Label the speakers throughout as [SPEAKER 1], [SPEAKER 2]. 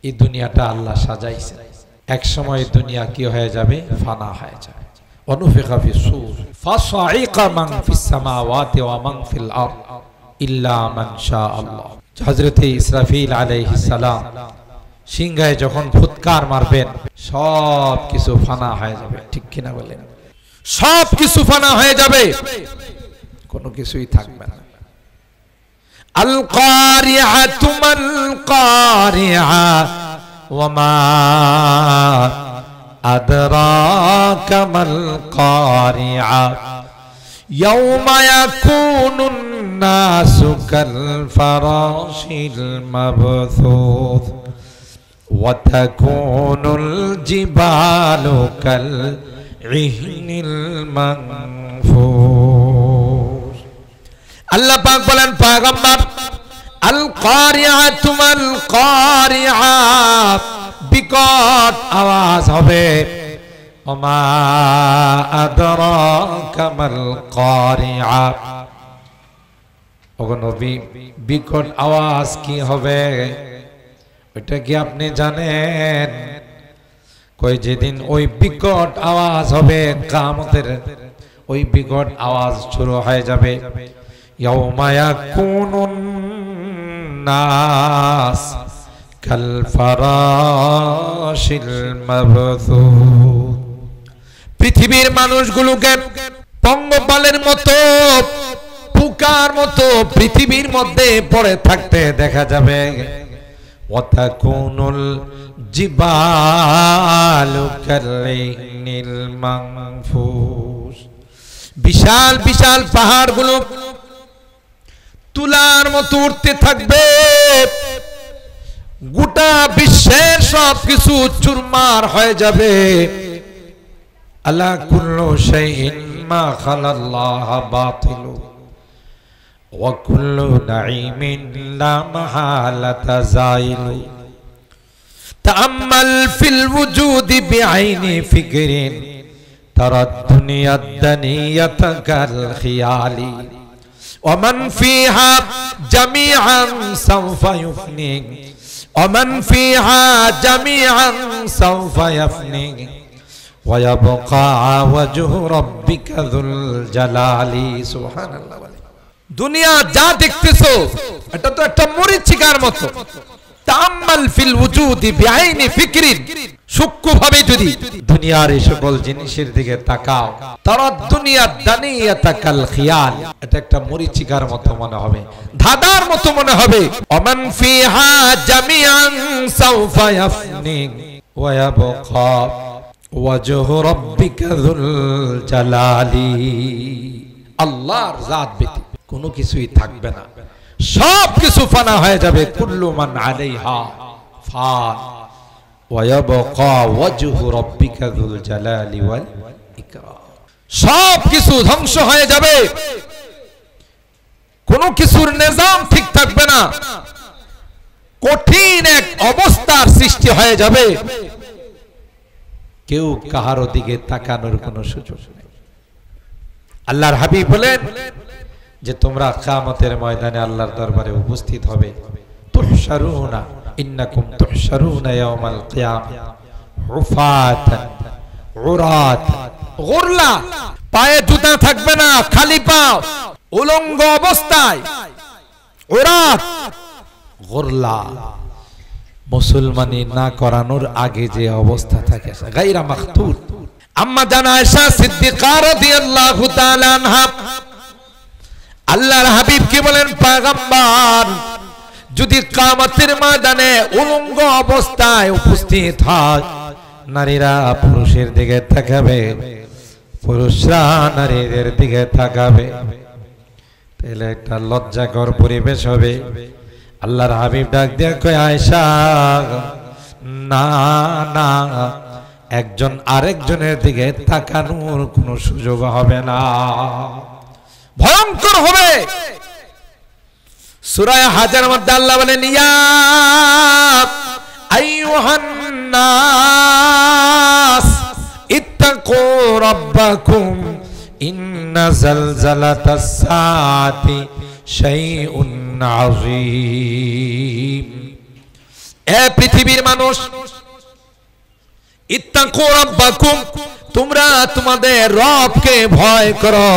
[SPEAKER 1] এই দুনিয়াটা আল্লাহ সাজাইছে, এক সময় দুনিয়া কি হয়ে যাবে, ফানা হয়ে যাবে। অনুফিখা ফিস-সূর ফাসাইকা মান ফিস-সামাওয়াতি ওয়া মান ফিল আরদ ইল্লা মান শাআল্লাহ। হযরত ইসরাফিল আলাইহিস সালাম সিংহায় যখন ফুৎকার মারবেন সব কিছু ফানা হয়ে যাবে, ঠিক কিনা বলেন? সব কিছু ফানা হয়ে যাবে, কোনো কিছুই থাকবে না। আল কারিআতু মাল কারিআ ওয়া মা আদরাকা মাল কারিআ ইয়াওমা ইয়াকুনুন নাসু কাল ফারাশিল মাবথুথ ওয়া তাকুনুল জিবালু কাল ইহনিল মানফুস। আল্লাহ পাক বলেন পয়গম্বর, আল কারিআতু মাল কারিআ, বিকট আওয়াজ হবে। ওমা আদরাকা মাল কারিআ, ওগো নবী বিকট আওয়াজ কি হবে ওটা কি আপনি জানেন? কই যেদিন ওই বিকট আওয়াজ হবে কিয়ামতের, ওই বিকট আওয়াজ শুরু হয়ে যাবে। ইয়াউমা ইয়াকুনুন নাস কাল ফারাশিল মাবথুথ, পৃথিবীর মানুষগুলোকে পঙ্গপালের মতো, পোকার মতো পৃথিবীর মধ্যে পড়ে থাকতে দেখা যাবে। ওয়া তাকুনুল জিবালু কাল-ইহনিল মানফুস, বিশাল বিশাল পাহাড়গুলো তুলার মতো উঠতে থাকবে, গোটা বিশ্বের সবকিছু চুরমার হয়ে যাবে। আলা কুল্লু শাইইন মা খালাল্লাহ বাতিলু ওয়া কুল্লু নাঈমিন লা মাহালাতা যাইলু তাআম্মাল ফিল ওয়ুজুদি বিআইনি ফিকরিন তারাদ দুনিয়াদ দানিয়াতা কাল খিয়ালি ওয়া মান ফিহা জামিআন সাওফা ইউফনি ওয়া মান ফিহা জামিআন সাওফা ইয়াফনি ওয়া ইয়াবকা ওয়াজহু রাব্বিকা যুল জালালি। সুবহানাল্লাহ। দুনিয়া যা দেখতেছো এটা তো একটা মরীচিকার মতো। তাআম্মাল ফিল ওয়ুজুদি বিআইনি ফিকরিন, সূক্ষ্মভাবে যদি দুনিয়ার এই সকল জিনিসের দিকে তাকাও, তারাদ দুনিয়া দানিয়াতা কাল খিয়াল, এটা একটা মরীচিকার মতো মনে হবে, ধাঁধার মতো মনে হবে। ওমান ফিহা জামিআন সাওফা ইয়াফনি ওয়া ইয়াবকা ওয়াজহু রাব্বিকা যুল জালালি, আল্লাহর জাত ব্যতীত কোনো কিছুই থাকবে না, সব কিছু ফানা হয়ে যাবে। কুল্লু মান আলাইহা ফান ওয়া ইয়াবকা ওয়াজহু রাব্বিকা যুল জালালি ওয়াল ইকরাম, সব কিছু ধ্বংস হয়ে যাবে, কোনো কিছুর নিজাম ঠিক থাকবে না, কঠিন এক অবস্থার সৃষ্টি হয়ে যাবে, কেউ কাহারো দিকে তাকানোর কোনো সুযোগ নেই। আল্লাহর হাবিব বলেন যে তোমরা কিয়ামতের ময়দানে আল্লাহর দরবারে উপস্থিত হবে। তুহশারুনা ইন্নাকুম তুহশারুনা ইয়াওমাল কিয়ামah উফাতান উরাতান গুরলা, পায়ে জুতা থাকবে না, খালি পা, উলঙ্গ অবস্থায়, উরাত গুরলা, মুসলমানি না করানোর আগে যে অবস্থা থাকে গায়রা মাখতুর। আম্মা জান আয়েশা সিদ্দিকা রাদিয়াল্লাহু তাআলা আনহা আল্লাহর হাবিব কি বলেন, পয়গম্বর যদি কিয়ামতের ময়দানে উলঙ্গ অবস্থায় উপস্থিত হয়, নারীরা পুরুষের দিকে তাকাবে, পুরুষরা নারীদের দিকে তাকাবে, তাহলে একটা লজ্জাকর পরিবেশ হবে। আল্লাহর হাবিব ডাক দিয়ে কয়, আয়েশা না না, একজন আরেকজনের দিকে তাকানোর কোনো সুযোগ হবে না, ভয়ঙ্কর হবে। সূরা হাজের মধ্যে আল্লাহ বলেন, ইয়া আইয়ুহান নাস ইত্তাকু রাব্বাকুম ইন্না জালজালাতাস সাআতি শাইউন আযীম। এ পৃথিবীর মানুষ, ইত্তাকু রাব্বাকুম, তোমরা তোমাদের রবকে ভয় করো।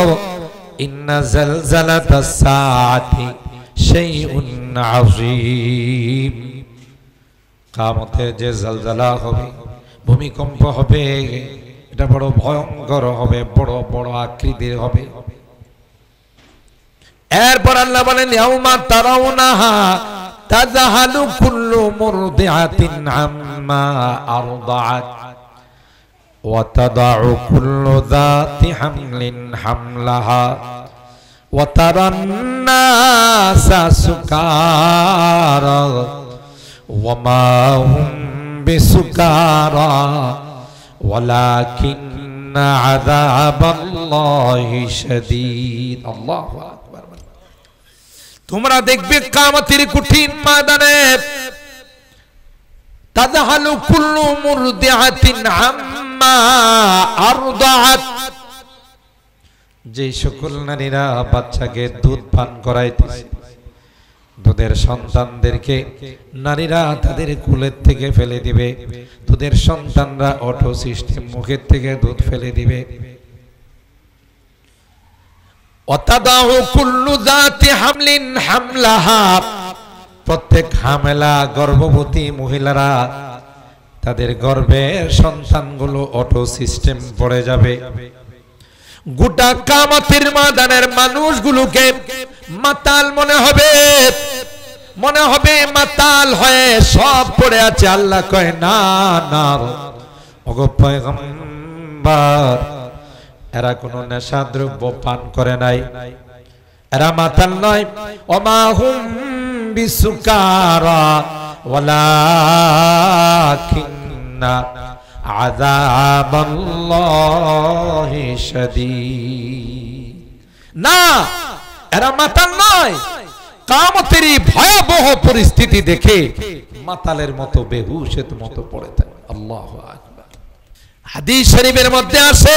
[SPEAKER 1] ইন্না জালজালাতাস সাআতি শাইউন আযীম, কিয়ামতের যে জালজালা হবে, ভূমিকম্প হবে, এটা বড় ভয়ঙ্কর হবে, বড় বড় আকৃতির হবে। এরপর আল্লাহ বলেন ইয়াউমা তারাউনাহা তাযহালু কুল্লু মুরদিআতিন আম্মা আরদাআত ওয়া তাদাউ কুল্লু যাতি হামলিন হামলাহা ওয়া তারান নাসা সুকারা ওয়া মা হুম বিসুকারা ওয়ালাকিন্না আযাবাল্লাহি শাদীদ। আল্লাহু আকবার। তোমরা দেখবে কিয়ামতের কঠিন ময়দানে তাযহালু কুল্লু মুরদিআতিন আম্মা আরদাআত, যে সকল নারীরা বাচ্চাকে দুধ পান করাইতেছে, দুধের সন্তানদেরকে নারীরা তাদের কোলের থেকে ফেলে দিবে, দুধের সন্তানরা অটো সিস্টেম মুখের থেকে দুধ ফেলে দিবে। ওয়াতাদাউ কুল্লু যাতি হামলিন হামলাহা, প্রত্যেক হামেলা গর্ভবতী মহিলারা তাদের গর্ভের সন্তানগুলো অটো সিস্টেম পড়ে যাবে। গোটা কিয়ামতের ময়দানের মানুষগুলোকে মাতাল মনে হবে, মনে হবে মাতাল হয়ে সব পড়ে আছে। আল্লাহ কয় না না ওগো পয়গম্বর, এরা কোনো নেশা দ্রব্য পান করে নাই, এরা মাতাল নয়। ওমা হুম বিসুকারা ওয়ালাকিন্না আযাবাল্লাহি শাদীদ। না, এরা মাতাল নয়, কিয়ামতের ভয়াবহ পরিস্থিতি দেখে মাতালের মতো বেহুশের মতো পড়ে থাকে। আল্লাহু আকবার। হাদিস শরীফের মধ্যে আছে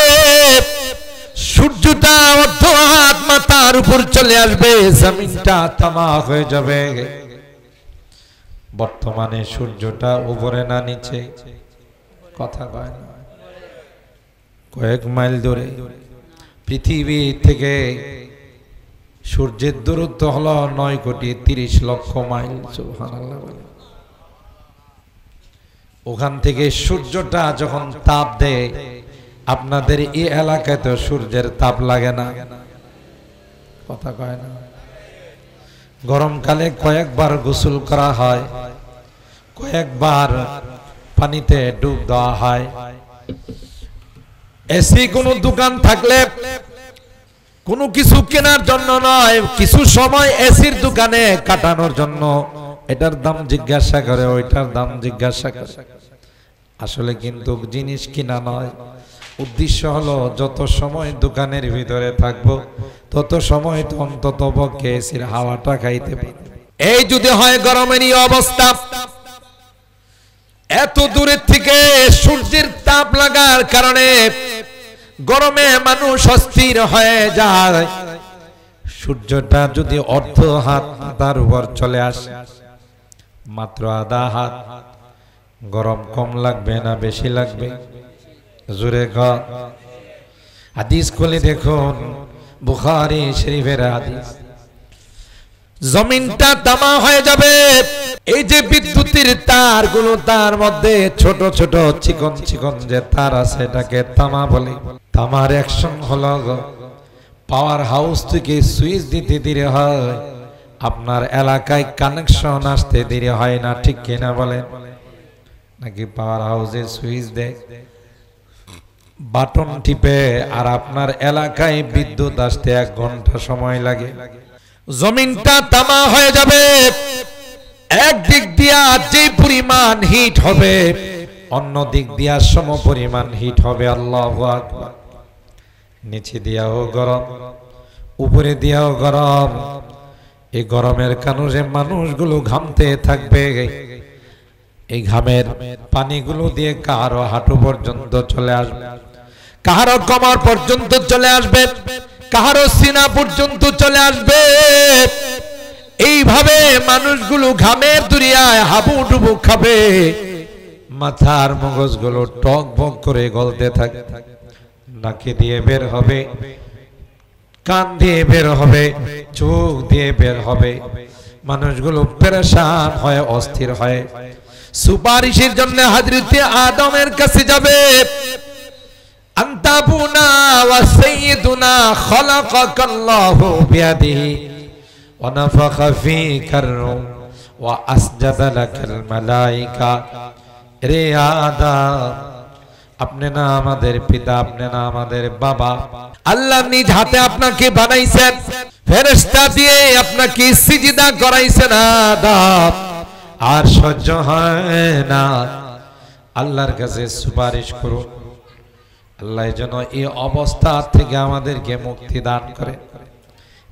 [SPEAKER 1] সূর্যটা অর্ধ হাত মাথার উপর চলে আসবে, জমিনটা তামা হয়ে যাবে। বর্তমানে সূর্যটা উপরে না নিচে, কথা কয় না, কয়েক মাইল দূরে। পৃথিবী থেকে সূর্যের দূরত্ব হলো 9,30,00,000 মাইল। সুবহানাল্লাহ। ওখান থেকে সূর্যটা যখন তাপ দেয়, আপনাদের এই এলাকায় তো সূর্যের তাপ লাগে না, কথা কয় না। গরমকালে কয়েকবার গোসল করা হয়, কয়েকবার পানিতে ডুব দেওয়া হয়। এসি কোনো দোকান থাকলে কোনো কিছু কেনার জন্য নয়, কিছু সময় এসির দোকানে কাটানোর জন্য এটার দাম জিজ্ঞাসা করে, ওইটার দাম জিজ্ঞাসা করে। আসলে কিন্তু জিনিস কিনা নয়, উদ্দেশ্য হলো যত সময় দোকানের ভিতরে থাকবো তত সময় তো অন্তত পক্ষে এসির হাওয়াটা খাইতে পারবে। এই যদি হয় গরমেরই অবস্থা, এত দূরের থেকে সূর্যের তাপ লাগার কারণে গরমে মানুষ অস্থির হয়ে যায়। সূর্যটা যদি অর্ধ হাত তার উপর চলে আসে, মাত্র আধা হাত, গরম কম লাগবে না বেশি লাগবে? জোরে কর। হাদিস খুলে দেখুন, বুখারী শরীফের হাদিস। জমিনটা তামা হয়ে যাবে। এই যে বিদ্যুতের তারগুলো, তার মধ্যে ছোট ছোট চিকন চিকন যে তার আছে, এটাকে তামা বলে। তামার অ্যাকশন হলো পাওয়ার হাউস থেকে সুইচ দিতে দেরি হয়, আপনার এলাকায় কানেকশন আসতে দেরি হয় না, ঠিক কিনা বলেন? নাকি পাওয়ার হাউসে সুইচ দেয়, বাটন টিপে, আর আপনার এলাকায় বিদ্যুৎ আসতে 1 ঘন্টা সময় লাগে। জমিনটা তামা হয়ে যাবে। একদিক দিয়া যে পরিমাণ হিট হবে, অন্য দিক দিয়া সম পরিমাণ হিট হবে। আল্লাহু আকবার। নিচে দিয়াও গরম, উপরে দিয়াও গরম। এই গরমের কারণে মানুষগুলো ঘামতে থাকবে। এই ঘামের পানিগুলো দিয়ে কারো হাঁটু পর্যন্ত চলে আসবে, কারো কোমর পর্যন্ত চলে আসবে, কারো সিনা পর্যন্ত চলে আসবে। এইভাবে মানুষগুলো ঘামের দুনিয়ায় হাবুডুবু খাবে, মাথার মগজগুলো টক বক করে গলতে থাকে, নাকে দিয়ে বের হবে, কান দিয়ে বের হবে, চোখ দিয়ে বের হবে, মানুষগুলো পেরেশান হয়, অস্থির হয়। সুপারিশের জন্য হযরত আদমের কাছে যাবে। আনতাবুনা ওয়া সাইয়্যিদুনা খালাকাকাল্লাহু বিয়াদিহি ওয়া নাফাখা ফীকা রূহ ওয়া আসজাদা লাকাল মালায়েকা। রে আদম, আপনি না আমাদের পিতা, আপনি না আমাদের বাবা, আল্লাহ নিজ হাতে আপনাকে বানাইছেন, ফেরেশতা দিয়ে আপনাকে সিজদা করাইছেন। আদম আর সহ্য হয় না, আল্লাহর কাছে সুপারিশ করুন, আল্লাহ যেন এই অবস্থা থেকে আমাদেরকে মুক্তি দান করে,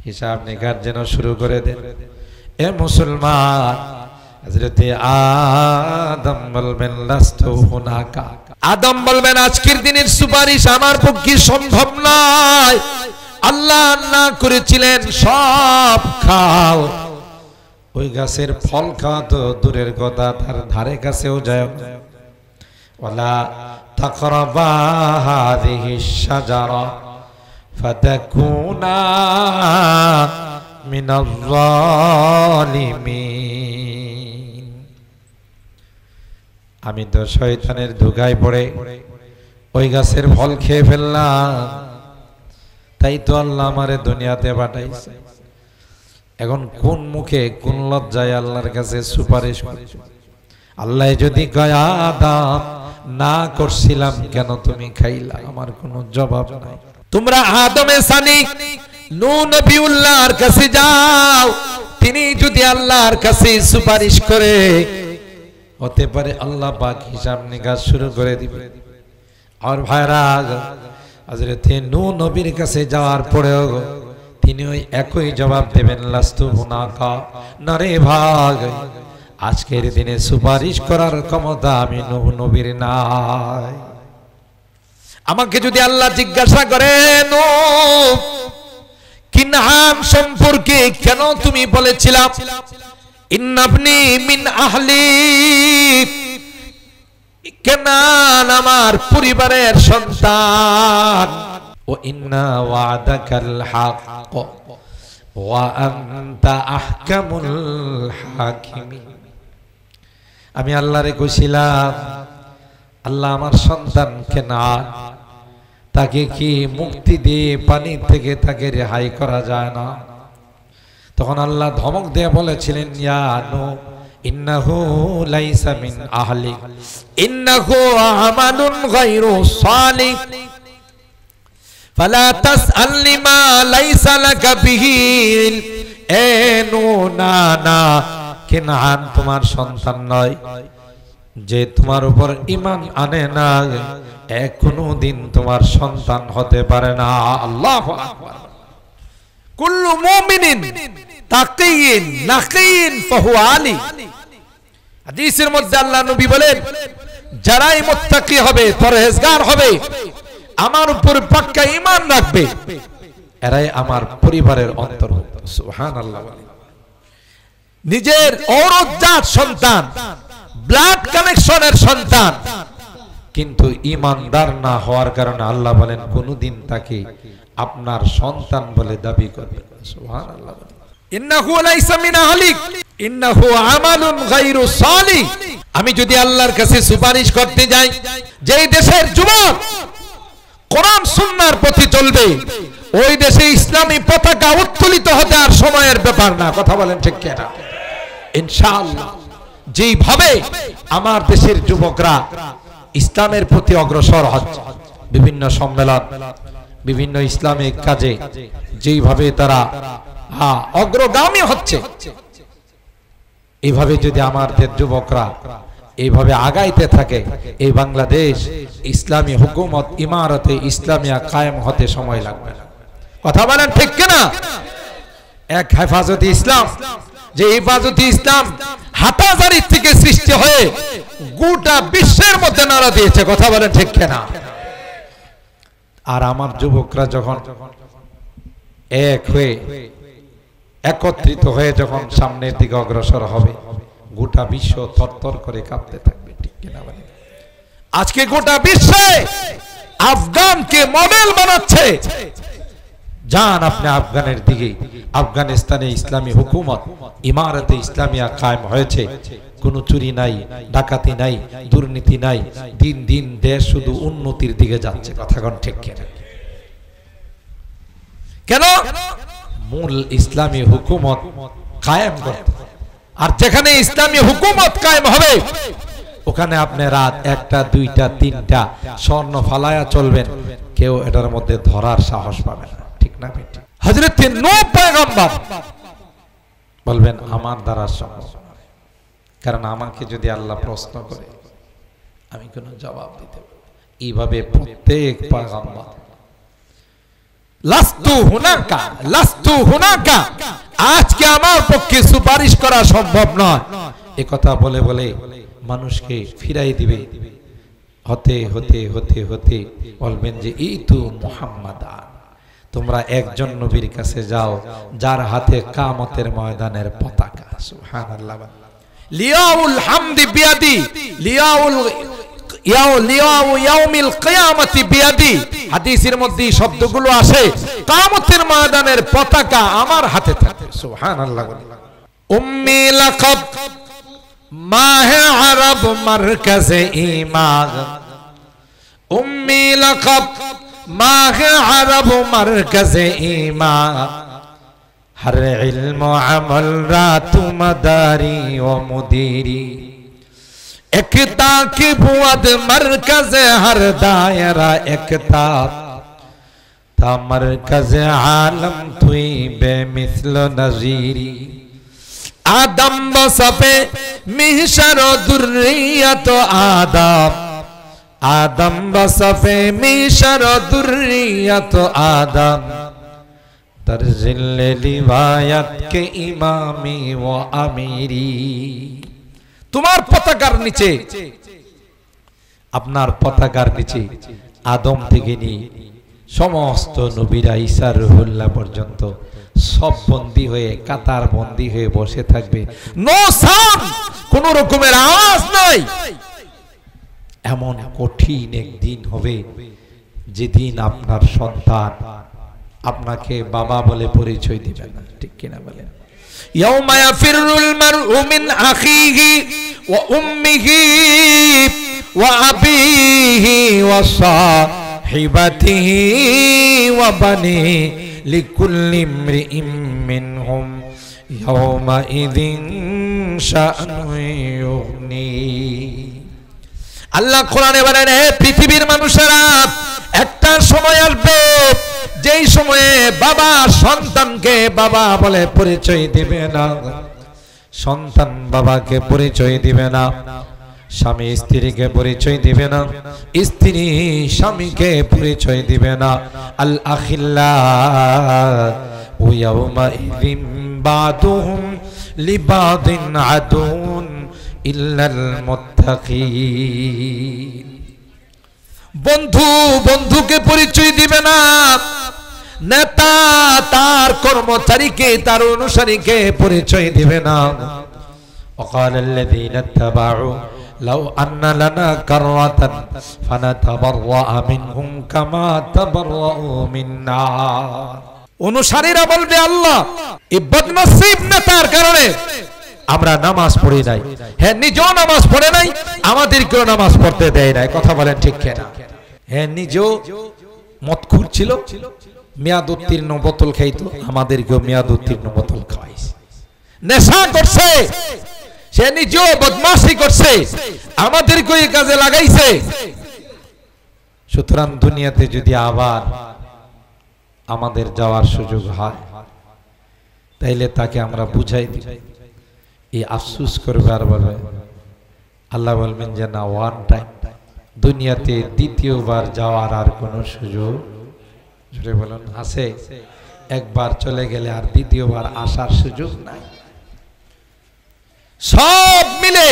[SPEAKER 1] হিসাব নিকাশ যেন শুরু করে দেন। এ মুসলমান, হযরত আদম বলবেন লাস্তু হুনাকা, আদম বলবেন আজকের দিনের সুপারিশ আমার পক্ষে সম্ভব নয়। আল্লাহ না করেছিলেন সব খাও, ওই গাছের ফল খাওয়া তো দূরের কথা, তার ধারে কাছেও যায় না। ওয়ালা তাকরাবা হাযিহিশ শাজারা ফাতাকুনা মিনাজ জালিমিন। আমি তো শয়তানের ধোঁকায় পড়ে ওই গাছের ফল খেয়ে ফেললাম, তাই তো আল্লাহ আমারে দুনিয়াতে পাঠাইছে। এখন কোন মুখে কোন লজ্জায় আল্লাহর কাছে সুপারিশ করছি? আল্লাহ যদি কয় আদম না করছিলাম কেন তুমি খাইলা, আমার কোনো জবাব নাই। তোমরা আদমে সানি নূহ নবিউল্লাহর কাছে যাও, তিনি যদি আল্লাহর কাছে সুপারিশ করে, হতে পারে আল্লাহ পাক হিসাব নিকাশ শুরু করে দিবে। আর ভাইরা, হযরত নূহ নবীর কাছে যাওয়ার পরেও তিনি ওই একই জবাব দেবেন, লাস্তু হুনাকা। না রে ভাগ, আজকের দিনে সুপারিশ করার ক্ষমতা আমি নূহ নবীর নাই। আমাকে যদি আল্লাহ জিজ্ঞাসা করে, নূহ কিনআন সম্পর্কে কেন তুমি বলেছিলা ইন্নাবনি মিন আহলি, কেনান আমার পরিবারের সন্তান, ও ইন্না ওয়াদাকাল হক ওয়া আনতা আহকামুল হাকিমিন। আমি আল্লাহরে কইছিলাম, আল্লাহ আমার সন্তান কেনান, তাকে কি মুক্তি দিয়ে পানি থেকে তাকে রেহাই করা যায় না? তখন আল্লাহ ধমক দিয়ে বলেছিলেন, ইয়া নূহ ইন্নাহু লাইসা মিন আহলি ইন্নাহু আমালুন গায়রু সালিহ ফালা তাসআলনি মা লাইসা লাকা বিহি। এ নূহ, না না, কিনআন তোমার সন্তান নয়, যে তোমার উপর ঈমান আনে না কোনো দিন তোমার সন্তান হতে পারে না। আল্লাহু আকবার। কুল্লু মুমিনিন তাকিয়িন নাকিয়িন ফাহুয়া আলী। হাদিসের মধ্যে আল্লাহ নবী বলেন, যারাই মুত্তাকি হবে, পরহেজগার হবে, আমার উপর পাক্কা ঈমান রাখবে, এরাই আমার পরিবারের অন্তর্ভুক্ত। সুবহানাল্লাহ। নিজের ঔরজাত সন্তান, ব্লাড কানেকশনের সন্তান, কিন্তু ঈমানদার না হওয়ার কারণে আল্লাহ বলেন কোনদিন তাকে আপনার সন্তান বলে দাবি করবে। সুবহানাল্লাহ। ইন্নাহু লাইসা মিন আহলিক ইন্নাহু আমালুন গায়রু সালিহ। আমি যদি আল্লাহর কাছে সুপারিশ করতে যাই, যেই দেশের যুবক কোরআন সুন্নাহর প্রতি চলবে, ওই দেশে ইসলামী পতাকা উত্তোলিত হতে আর সময়ের ব্যাপার না। কথা বলেন ঠিক কিনা? ইনশাআল্লাহ যেইভাবে আমার দেশের যুবকরা ইসলামের প্রতি অগ্রসর হচ্ছে, বিভিন্ন সম্মেলন, বিভিন্ন ইসলামিক কাজে যেইভাবে তারা অগ্রগামী হচ্ছে, এইভাবে যদি আমাদের যুবকরা এইভাবে আগাইতে থাকে, এই বাংলাদেশ ইসলামী হুকুমত ইমারতে ইসলামিয়া কায়েম হতে সময় লাগবে না। কথা বলেন ঠিক কিনা? এক হেফাজতে ইসলাম, যে হেফাজতে ইসলাম হাটাজারি থেকে সৃষ্টি হয়ে গোটা বিশ্বের মধ্যে নাড়া দিয়েছে। কথা বলেন ঠিক কিনা? আর আমার যুবকরা যখন এক হয়ে একত্রিত হয়ে যখন সামনের দিকে অগ্রসর হবে, গোটা বিশ্ব থরথর করে কাঁপতে থাকবে, ঠিক কিনা বলেন? আজকে গোটা বিশ্বে আফগানকে মডেল বানাচ্ছে। যান আপনি আফগানের দিকে, আফগানিস্তানে ইসলামী হুকুমত, ইমারতে ইসলামিয়া কায়েম হয়েছে। কোনো চুরি নাই, ডাকাতি নাই, দুর্নীতি নাই। দিন দিন দেশ শুধু উন্নতির দিকে যাচ্ছে। কথা কোন ঠিক কিনা? কেন? মূল ইসলামী হুকুমত কায়েম করতে। আর যেখানে ইসলামী হুকুমত কায়েম হবে, ওখানে আপনি রাত 1টা 2টা 3টা স্বর্ণ ফালায়া চলবেন, কেউ এটার মধ্যে ধরার সাহস পাবে না, ঠিক না? হযরত নূহ পয়গম্বর বলবেন আমার দ্বারা সম্ভব নয়, কারণ আমাকে যদি আল্লাহ প্রশ্ন করে আমি কোনো জবাব দিতে পারবো। এইভাবে প্রত্যেক পয়গম্বর লাস্তু হুনাকা, লাস্তু হুনাকা, আজকে আমার পক্ষে সুপারিশ করা সম্ভব নয়, এ কথা বলে বলে মানুষকে ফিরাই দিবে। হতে হতে হতে হতে বলবেন যে এই তো মুহাম্মাদান, তোমরা একজন নবীর কাছে যাও যার হাতে কিয়ামতের ময়দানের পতাকা। সুবহানাল্লাহ। লিয়াউল হামদি বিয়াদি, লিয়াউল ইয়াউমিল কিয়ামতি বিয়াদি। হাদিসের মধ্যে শব্দগুলো আসে, কিয়ামতের ময়দানের পতাকা আমার হাতে থাকে। সুবহানাল্লাহ। উম্মি লাকাব মাহে আরব মারকাজে ঈমান, উম্মি লাকাব মাহে আরব মারকাজে ঈমান, হর ইলম আমল রাতু মদারি ও মুদিরি, একতা কি বুয়াদ মারকাজে হর দায়রা একতা, তা মারকাজে আলম তুই বেমিসল নজিরি, আদম বসফে মিহশর দুর্রিয়ত আদম, আদম বসফে মিহশর দুর্রিয়ত আদম, তরজিল লিওয়ায়াত কে ইমামি ও আমিরি। তোমার পতাকার নিচে, আপনার পতাকার নিচে আদম থেকে নিয়ে সমস্ত নবীরা ঈসা রুহুল্লাহ পর্যন্ত সব বন্দী হয়ে, কাতার বন্দী হয়ে বসে থাকবে। নো সাউন্ড, কোন রকমের আওয়াজ নাই। এমন কঠিন একদিন হবে যেদিন আপনার সন্তান আপনাকে বাবা বলে পরিচয় দিবে না, ঠিক কিনা বলেন? ইয়াউমা ইয়াফিরুল মারউ মিন আখিহি ওয়া উম্মিহি ওয়া আবিহি ওয়া সাহিবাতিহি ওয়া বানিহি লিকুল্লি ইমরিইম মিনহুম ইয়াউমাইযিন শাআনু ইউগনি। আল্লাহ কোরআনে বলেন, হে পৃথিবীর মানুষেরা, একটা সময় আসবে যেই সময়ে বাবা সন্তানকে বাবা বলে পরিচয় দিবে না, সন্তান বাবাকে পরিচয় দিবে না, স্বামী স্ত্রীকে পরিচয় দিবে না, স্ত্রী স্বামীকে পরিচয় দিবে না। আল আখিল্লাহু ইয়াওমাইযিন বাদুহুম লিবাদিন আদুন ইল্লাল মুত্তাকিন। বন্ধু বন্ধুকে পরিচয় দিবে না, নেতা তার কর্মচারীকে, তার অনুসারীকে পরিচয় দিবে না। وقال الذين اتبعوا لو أن لنا كرة فنتبرأ منهم كما تبرأوا منا। অনুসারীরা বলবে, আল্লাহ এই বদনসিব নেতার কারণে আমরা নামাজ পড়ি নাই, হ্যাঁ নিজেও নামাজ পড়ে নাই, আমাদেরকেও নামাজ পড়তে দেয় নাই। কথা বলেন ঠিক কিনা? হ্যাঁ নিজেও মদখুর ছিল, মেয়াদ উত্তীর্ণ বোতল খাইতো, আমাদেরকেও মেয়াদ উত্তীর্ণ বোতল খাওয়াইছে। নেশা করছে, সে নিজেও বদমাশি করছে, আমাদেরকেও এই কাজে লাগাইছে। সুতরাং দুনিয়াতে যদি আবার আমাদের যাওয়ার সুযোগ হয়, তাইলে তাকে আমরা বুঝাই দিব। এই আফসোস করবে আর বলবে, আল্লাহ বলবেন যে না, ওয়ান টাইম, দুনিয়াতে দ্বিতীয়বার যাওয়ার আর কোনো সুযোগ জুড়ে বলেন আছে? একবার চলে গেলে আর দ্বিতীয়বার আসার সুযোগ নাই। সব মিলে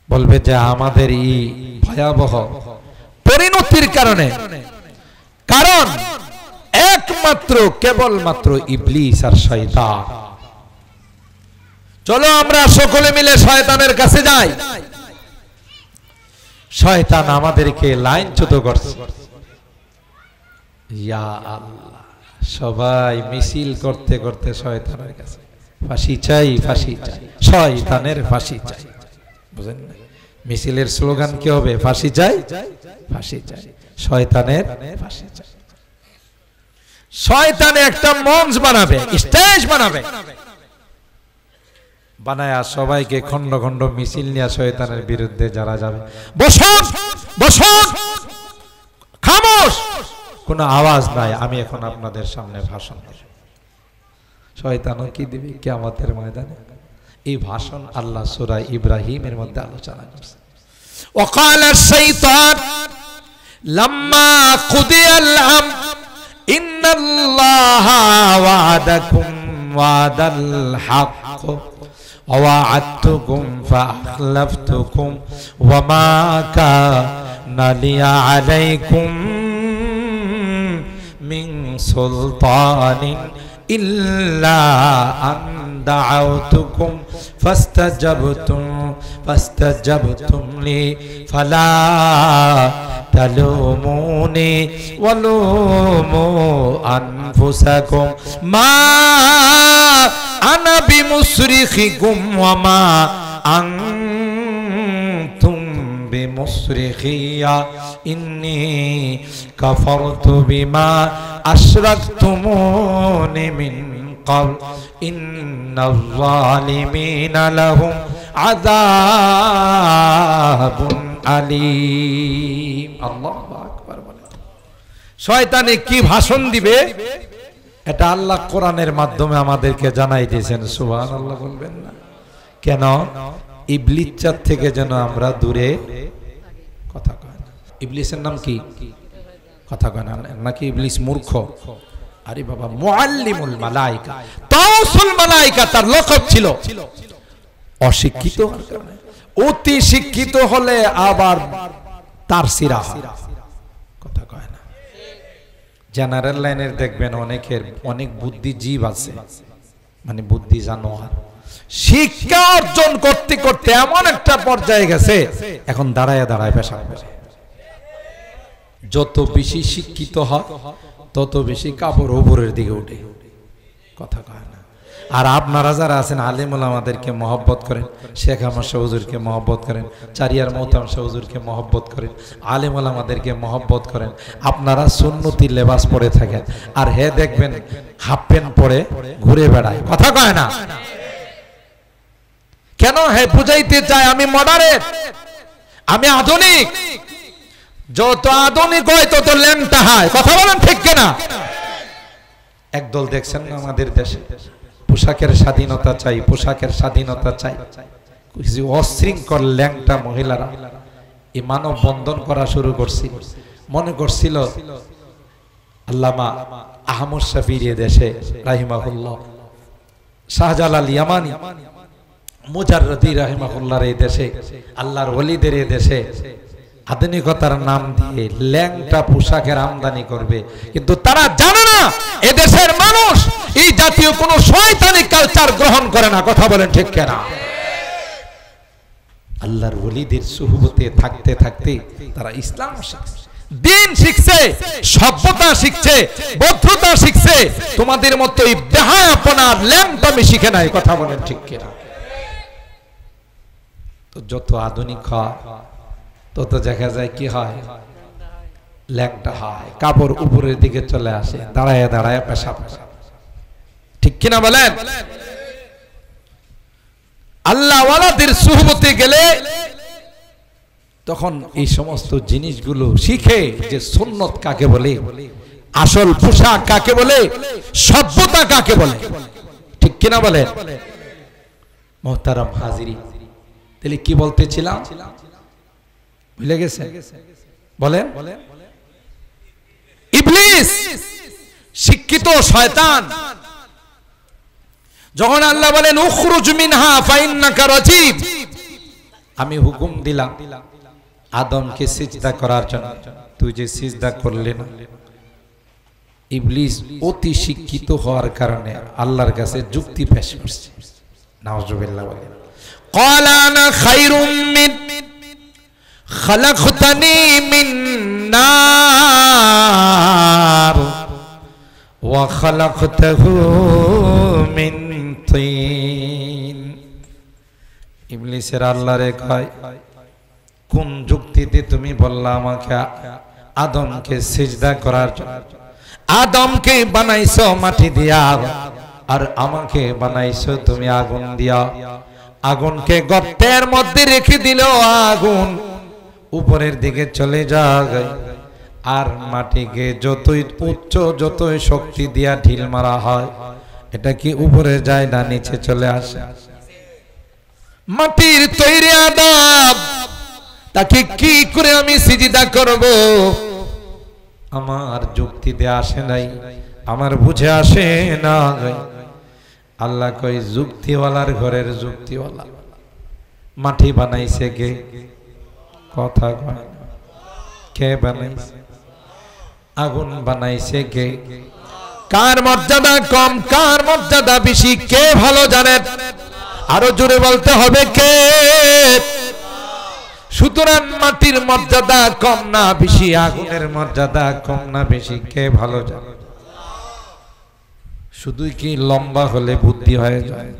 [SPEAKER 1] বলবে যে আমাদের এই ভয়াবহ পরিণতির কারণে, কারণ একমাত্র কেবলমাত্র ইবলিস আর শয়তান। চলো আমরা সকলে মিলে শয়তানের কাছে যাই। শয়তান আমাদেরকে লাইনচ্যুত করছে। ইয়া আল্লাহ, সবাই মিছিল করতে করতে শয়তানের কাছে, ফাঁসি চাই, ফাঁসি চাই, শয়তানের ফাঁসি চাই। বুঝেন না? মিছিলের স্লোগান কি হবে? ফাঁসি চাই, ফাঁসি চাই, শয়তানের ফাঁসি চাই। শয়তান একটা মঞ্চ বানাবে, স্টেজ বানাবে, বানায়া সবাইকে খন্ড খন্ড মিছিল নিয়ে শয়তানের বিরুদ্ধে যারা যাবে, বসুন বসুন, খামোশ, কোনো আওয়াজ নাই, আমি এখন আপনাদের সামনে ভাষণ দেব। শয়তানও কি দিবে কিয়ামতের ময়দানে? এই ভাষণ আল্লাহ সূরা ইব্রাহিমের মধ্যে আলোচনা করছে। ওয়াকাল আশ-শাইতান লাম্মা কুদিয়াল আমর ইন্নাল্লাহা ওয়া'দাকুম ওয়া'দাল হক ওয়া'আদতুকুম ফাআখলাফতুকুম ওয়ামা কানা লি আলাইকুম মিন সুলতানিন ইল্লা আন দাআউতুকুম ফাস্তাজাবতুম লি ফালা তালুমুনি ওয়ালুমু আনফুসাকুম মা আনা বিমুসরিখিকুম ওয়া মা আনতুম বিমুসরিখিয়া ইন্নী কাফারতু বিমা আশরাকতুমুনি মিন ক্বাবল ইন্নাল যালিমিনা লাহুম আযাবুন আলীম। আল্লাহু আকবার বলেন। শয়তানে কি ভাষণ দিবে এটা আল্লাহ কোরআনের মাধ্যমে আমাদেরকে জানাই দিয়েছেন। সুবহানাল্লাহ বলবেন না কেন? ইবলিসের থেকে যেন আমরা দূরে কথা কয় না। ইবলিসের নাম কি? কথা কয় না নাকি ইবলিস মূর্খ? আরে বাবা, মুআল্লিমুল মালায়েকা, তাওসুল মালায়েকা তার লকব ছিল। অশিক্ষিত, অতি শিক্ষিত হলে আবার তার সিরা কথা কয় না। জেনারেল লাইনের দেখবেন অনেকের অনেক বুদ্ধিজীব আছে, মানে বুদ্ধি জানোয়ার, শিক্ষা অর্জন করতে করতে এমন একটা পর্যায়ে গেছে এখন দাঁড়ায় দাঁড়ায় পেশাব করে। যত বেশি শিক্ষিত হয় তত বেশি কাপড় উপরের দিকে উঠে, কথা কয় না। আর আপনারা যারা আছেন আলেম ওলামাদেরকে মহব্বত করেন, শেখ আহমদ শাহ হুজুরকে মহব্বত করেন, চারিয়ার মোহতাম শাহ হুজুরকে মহব্বত করেন, আলেম ওলামাদেরকে মহব্বত করেন, আপনারা সুন্নতি লেবাস পরে থাকেন, আর হে দেখবেন হাফ প্যান্ট পরে ঘুরে বেড়ায়, কথা কয় না কেন? হে বুঝাইতে চায় আমি মডারেট, আমি আধুনিক। যত আধুনিক হয় তত ল্যাংটা হয়, কথা বলেন ঠিক কিনা? একদল দেখছেন না আমাদের দেশে পোশাকের স্বাধীনতা চাই, পোশাকের স্বাধীনতা চাই, কিছু অশৃঙ্খল ল্যাংটা মহিলারা এই মানব বন্ধন করা শুরু করছিল। মনে করছিল আল্লামা আহমদ শফির দেশে রাহিমাহুল্লাহ, শাহজালাল ইয়ামানি, মুজাররদি রাহিমাহুল্লাহর এই দেশে, আল্লাহর ওলিদের এই দেশে আধুনিকতার নাম দিয়ে ল্যাংটা পোশাকের আমদানি করবে। কিন্তু তারা জানে না এদেশের মানুষ এই জাতীয় কোন শয়তানি কালচার গ্রহণ করে না, কথা বলেন ঠিক কিনা? আল্লাহর ওলিদের সুহবতে থাকতে থাকতে তারা ইসলাম শিখছে, দিন শিখছে, সভ্যতা শিখছে, ভদ্রতা শিখছে। তোমাদের মতো এই বেহায়াপনার ল্যাংটামি শিখে নাই, কথা বলেন ঠিক কিনা? তো যত আধুনিক হয় তত দেখা যায় কি হয়, ল্যাংটা হয়, কাপড় উপরের দিকে চলে আসে, দাঁড়ায় দাঁড়ায় পেশাব, ঠিক কিনা বলেন? আল্লাহ ওয়ালাদের সুহবতে গেলে তখন এই সমস্ত জিনিসগুলো শিখে যে সুন্নত কাকে বলে, আসল পোশাক কাকে বলে, সভ্যতা কাকে বলে, ঠিক কিনা বলেন? মুহতারাম হাজিরিন, তাহলে কি বলতেছিলাম ভুলে গেছে? বলেন। ইবলিস শিক্ষিত শয়তান। যখন আল্লাহ বলেন উখরুজ মিনহা ফাইন্নাকা রাজিম, আমি হুকুম দিলাম আদমকে সিজদা করার জন্য, তুই যে সিজদা করলি না, ইবলিস অতি শিক্ষিত হওয়ার কারণে আল্লাহর কাছে যুক্তি পেশ করছে। নাউজুবিল্লাহ বলেন। ক্বালা আনা খায়রুম মিন খালাকতানি মিন নার ওয়া খালাকতাহু মিন তিন। ইবলিসের আল্লাহরে কয়, কোন যুক্তিতে তুমি বললা আমাকে আদমকে সিজদা করার জন্য? আদমকে বানাইছো মাটি দিয়া আর আমাকে বানাইছো তুমি আগুন দিয়া। আগুনকে গর্তের মধ্যে রেখে দিল, আগুন উপরের দিকে চলে যায় আর মাটিকে যতই উচ্চ যতই শক্তি দিয়া ঢিল মারা হয় এটা কি উপরে যায় না নিচে চলে আসে? মাটির তৈরি আদম, তাকে কি করে আমি সিজদা করব? আমার যুক্তিতে আসে নাই, আমার বুঝে আসে না। আল্লাহ কই, যুক্তিওয়ালার ঘরের যুক্তিওয়ালা। মাটি বানাইছে কে? কথা কয়, কে বানাইছে? আগুন বানাইছে কে? কার মর্যাদা কম কার মর্যাদা বেশি কে ভালো জানেন? আরো জোরে বলতে হবে কে? সুতরাং মাটির মর্যাদা কম না বেশি, আগুনের মর্যাদা কম না বেশি কে ভালো জানে? শুধু কি লম্বা হলে বুদ্ধি হয়ে যায়?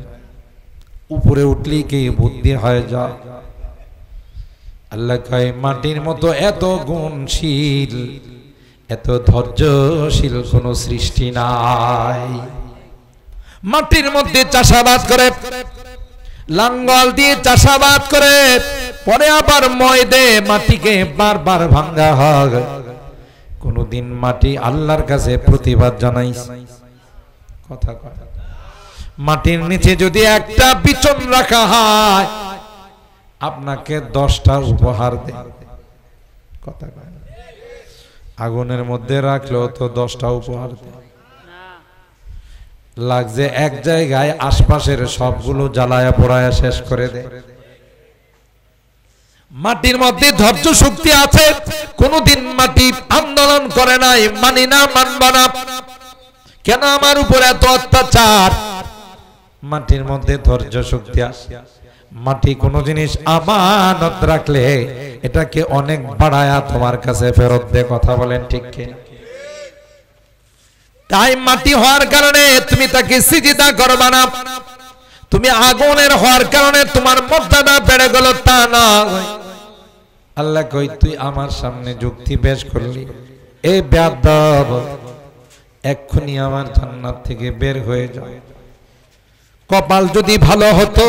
[SPEAKER 1] উপরে উঠলে কি বুদ্ধি হয়ে যায়? আল্লাহ কয়, মাটির মতো এত গুণশীল এত ধৈর্যশীল কোন সৃষ্টি নাই। মাটির মধ্যে চাষাবাদ করে, লাঙ্গল দিয়ে চাষাবাদ করে, পরে আবার মই দে মাটিকে বারবার ভাঙ্গা হয়। কোনদিন মাটি আল্লাহর কাছে প্রতিবাদ জানাইছে? কথা কয়। মাটির নিচে যদি একটা বিচন রাখা হয় আপনাকে 10টা উপহার দেয়। কথা কয়। আগুনের মধ্যে রাখলেও তো 10টা উপহার দেয়। লাগছে এক জায়গায় আশপাশের সবগুলো জ্বালায়া পোড়ায়া শেষ করে দেয়। মাটির মধ্যে ধৈর্য শক্তি আছে, কোনদিন মাটি আন্দোলন করে নাই, মানি না মানব না, কেন আমার উপর এত অত্যাচার? মাটির মধ্যে ধৈর্য শক্তি আছে। মাটি কোন জিনিস আমানত রাখলে এটাকে অনেক বাড়ায়া তোমার কাছে ফেরত দেয়। কথা বলেন ঠিক কি? তাই মাটি হওয়ার কারণে তুমি তাকে সিজদা করবা না। তুমি আগুনের হওয়ার কারণে তোমার মর্যাদা বেড়ে গেল তা না। আল্লাহ কই, তুই আমার সামনে যুক্তি পেশ করলি, এই বেয়াদব, এক্ষুনি আমার জান্নাত থেকে বের হয়ে যাও। কপাল যদি ভালো হতো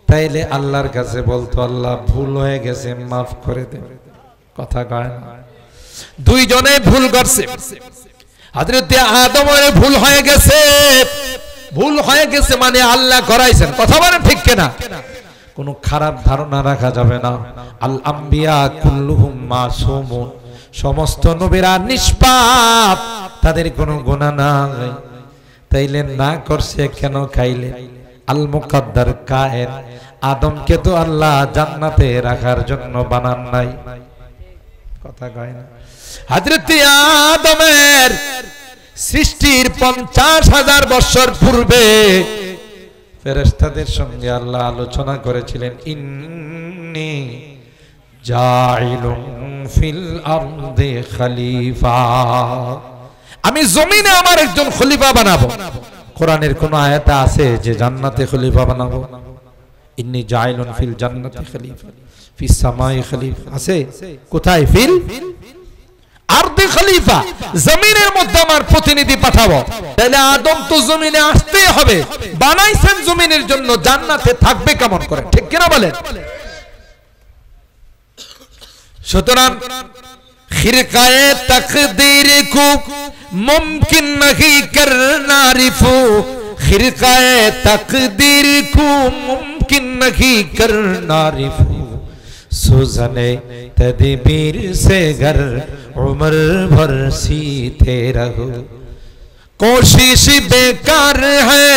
[SPEAKER 1] তাইলে আল্লাহর কাছে বলতো, আল্লাহ ভুল হয়ে গেছে মাফ করে দে। কথা কয় না? দুইজনে ভুল করছে। হযরত আদমের ভুল হয়ে গেছে, ভুল হয়ে গেছে মানে আল্লাহ করাইছেন। কথা বলেন ঠিক কিনা? কোন খারাপ ধারণা রাখা যাবে না। আল আম্বিয়া কুল্লুহুম মাসুমুন, সমস্ত নবীরা নিষ্পাপ, তাদের কোনো গুনাহ নাই। তাইলে না করছে কেন খাইলে? আল মুকাদ্দার কায়েন, আদমকে তো আল্লাহ জান্নাতে রাখার জন্য বানান নাই। কথা কয় না? হযরত আদমের সৃষ্টির 50,000 বছর পূর্বে ফেরেশতাদের সঙ্গে আল্লাহ আলোচনা করেছিলেন, ইন্নী জাইলুন ফিল আরদি খলিফা, আমি জমিনে আমার একজন খলিফা বানাবো। কোরআনের কোন আয়াতে আছে যে জান্নাতে খলিফা বানাবো? ইন্নী জাইলুন ফিল জান্নাতি খলিফা ফিস সামাই খলিফা আছে? কোথায়? ফিল আরদি খলিফা, জমিনের মধ্যে আমার প্রতিনিধি পাঠাবো। তাহলে আদম তো জমিনে আসতেই হবে, বানাইছেন জমিনের জন্য, জান্নাতে থাকবে কেমন করে? ঠিক কিনা বলেন? সুতরাং খিরকায়ে তাকদীর কো মুমকিন नहीं करना रिफू, খিরকায়ে তাকদীর কো মুমকিন नहीं करना रिफू, सुजने तदबीर से घर उम्र भर सीते रहो, कोशिश बेकार है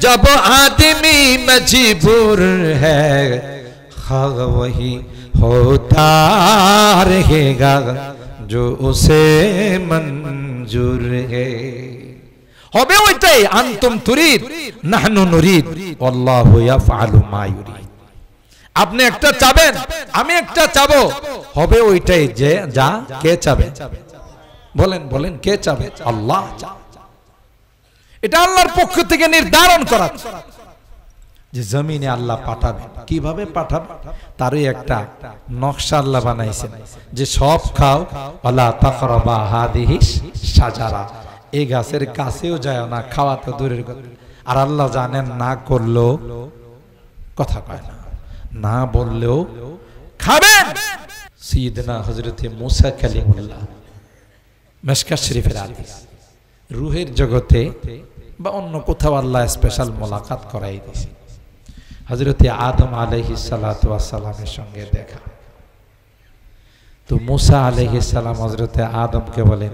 [SPEAKER 1] जब आदमी मजबूर है, खाग वही होता रहेगा जो उसे मंजूर मंजूर है হবে ওইটাই আনতুম তুরিদ নাহনু নুরিদ আল্লাহু ইয়াফআলু মা ইউরিদ আপনি একটা চাবেন আমি একটা চাবো হবে ওইটাই যে যা কে চাবে বলেন বলেন কে চাবে আল্লাহ চাবে এটা আল্লাহর পক্ষ থেকে নির্ধারণ করা যে জমিনে আল্লাহ পাঠাবে কিভাবে পাঠাবে তারই একটা নকশা আল্লাহ বানাইছেন যে সব খাও ওয়ালা তাকরাবা হাদিহিস শাজারা এই গাছের কাছেও যায় না খাওয়া তো দূরের কথা আর আল্লাহ জানেন না করলেও কথা কয় না না বললেও খাবেন সাইয়েদনা হযরতে মুসা কালিমুল্লাহ মিশকাত শরীফের হাদিস রূহের জগতে বা অন্য কোথাও আল্লাহ স্পেশাল মোলাকাত করাই দিয়েছে হযরতে আদম আলাইহিস সালাতু ওয়াস সালামের সঙ্গে দেখা তো মুসা আলাইহিস সালাম হযরতে আদমকে বলেন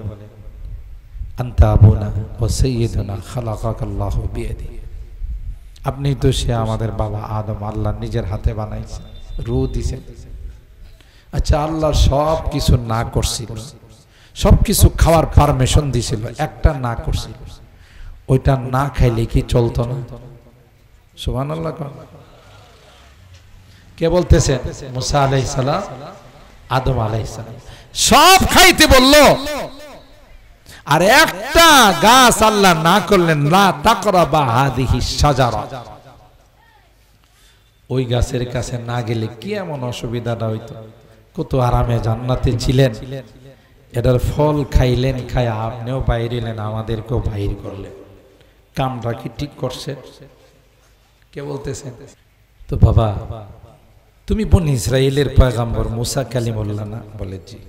[SPEAKER 1] আনতা আবুনা ওয়া সাইয়্যিদুনা খালাকাকাল্লাহু বিয়াদি আপনি তো সে আমাদের বাবা আদম আল্লাহ নিজের হাতে বানাইছেন রূহ দিয়েছেন আচ্ছা আল্লাহ সব কিছু না করছিল সব কিছু খাওয়ার পারমিশন দিছিল একটা না করছিল ওইটা না খাইলে কি চলতো না সুবহানাল্লাহ কে বলতেছেন মুসা আলাইহিস সালাম আদম আলাইহিস সালাম সব খাইতে বলল আর একটা গাছ আল্লাহ না করলেন লা তাকরাবা হাদিহিস শাজারা ওই গাছের কাছে না গেলে কি এমন অসুবিধাটা হইতো কত আরামে জান্নাতে ছিলেন এটার ফল খাইলেন খায় আপনিও বাইরেলেন আমাদেরকেও বাইর করলেন কামটা কি ঠিক করছে কে বলতেছেন তো বাবা তুমি বনি ইসরাইলের পয়গম্বর মুসা কালিমুল্লাহ না বলে জি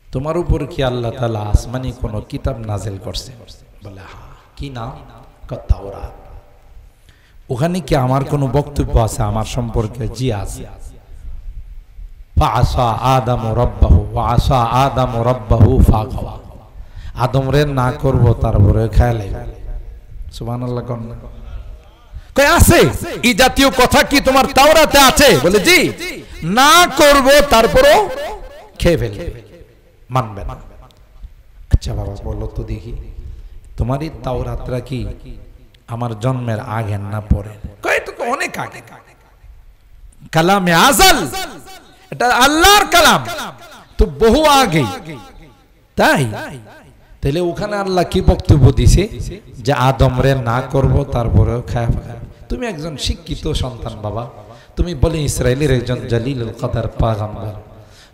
[SPEAKER 1] তোমার উপর কি আল্লাহ তাআলা আসমানি কোন কিতাব নাজিল করছে বলে হ্যাঁ কি নাম তাওরাত ওখানে কি আমার কোন বক্তব্য আছে আমার সম্পর্কে জি আছে ফাআসা আদম রাব্বাহু ওয়া আসা আদম রাব্বাহু ফাগাওয়া আদম রে না করব তারপরে খাইলে সুবহানাল্লাহ কোন কই আছে এই জাতীয় কথা কি তোমার তাওরাতে আছে বলে জি না করব তারপরও খেয়ে ফেলবে মানবে না আচ্ছা বাবা বলো তো দেখি তোমার এই তাওরাতটা কি আমার জন্মের আগে না পরে কই তো অনেক আগে কালামে আজল এটা আল্লাহর কালাম তো বহু আগে তাই তাহলে ওখানে আল্লাহ কি বক্তব্য দিয়েছে যে আদম রে না করব তারপরেও খায় তুমি একজন শিক্ষিত সন্তান বাবা তুমি বলে ইসরাইলের একজন জালিলুল কদর পয়গম্বর